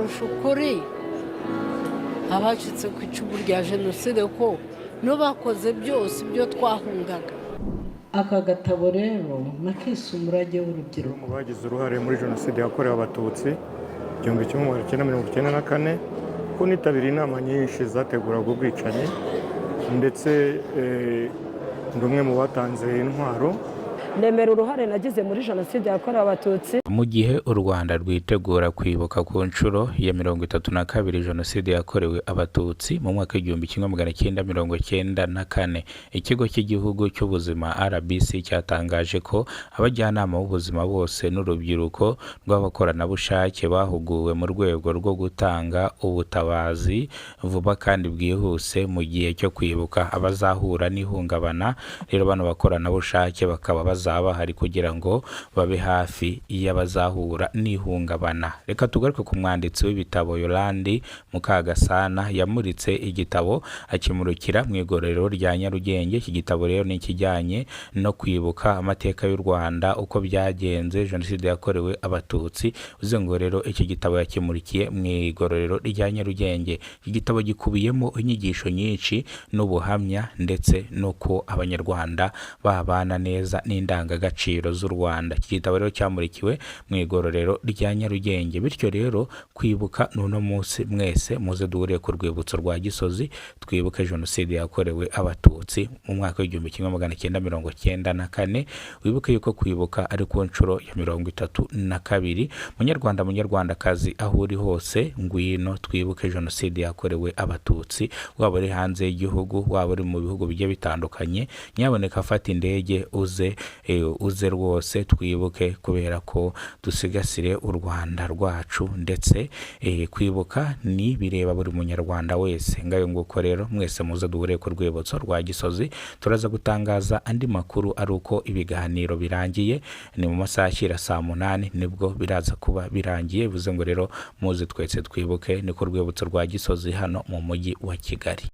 turarusha ukuri abacitse ku icumu rya jenoside ko no bakoze byose ibyo twahungaga. Aka gatabo rero nakise umurage w'urubyiruko mu bagize uruhare muri jenoside yakorewe abatutsi 1994 ko nitabira inama nyinshi zateguraga ubwicanyi ndetse ndi umwe mu batanze intwaro. Nemera uruhare nagize muri jenoside yakorewe abatutsi. Mu gihe u Rwanda rwitegura kwibuka ku nshuro ya 32 jenoside yakorewe abatutsi mu mwaka w'1994, ikigo cy'igihugu cy'ubuzima RBC cyatangaje ko abajyanama b'ubuzima bose n'urubyiruko rw'abakoranabushake bahuguwe mu rwego rwo gutanga ubutabazi vuba kandi bwihuse mu gihe cyo kwibuka abazahura n'ihungabana. Rero bano bakoranabushake bakaba bazaba hari kugira ngo babe hafi y'abazahura n'ihungabana. Reka tugaruke ku mwanditsi w'ibitabo Yolande Mukagasana yamuritse igitabo akimurukira mu igororero rya Nyarugenge. Iki gitabo rero ni ikijyanye no kwibuka amateka y'u Rwanda uko byagenze jenoside yakorewe abatutsi. Uze ngo rero iki gitabo yakimurikiye mu igororero rya Nyarugenge. Iki gitabo gikubiyemo inyigisho nyinshi n'ubuhamya ndetse nuko abanyarwanda babana neza n'indangagaciro z'u Rwanda. Iki gitabo rero cyamurikiwe mu igororero rya Nyarugenge. Bityo rero kwibuka n'uno munsi mwese muze duhure ku rwibutso rwa Gisozi twibuke jenoside yakorewe abatutsi mu mwaka w'1994. Wibuke yuko kwibuka ari ku nshuro ya 32. Munyarwandakazi aho uri hose ngwino twibuke jenoside yakorewe abatutsi. Waba uri hanze y'igihugu, waba uri mu bihugu bigiye bitandukanye, nyaboneka afata indege uze rwose twibuke, kubera ko dusigasire u Rwanda rwacu. Ndetse kwibuka ni bireba buri munyarwanda wese. Ngayo nguko rero mwese muze duhure ku rwibutso rwa Gisozi. Turaza gutangaza andi makuru ari uko ibiganiro birangiye. Ni mu masaha ashyira saa 8 nibwo biraza kuba birangiye. Bivuze ngo rero muze twese twibuke ni ku rwibutso rwa Gisozi hano mu mujyi wa Kigali.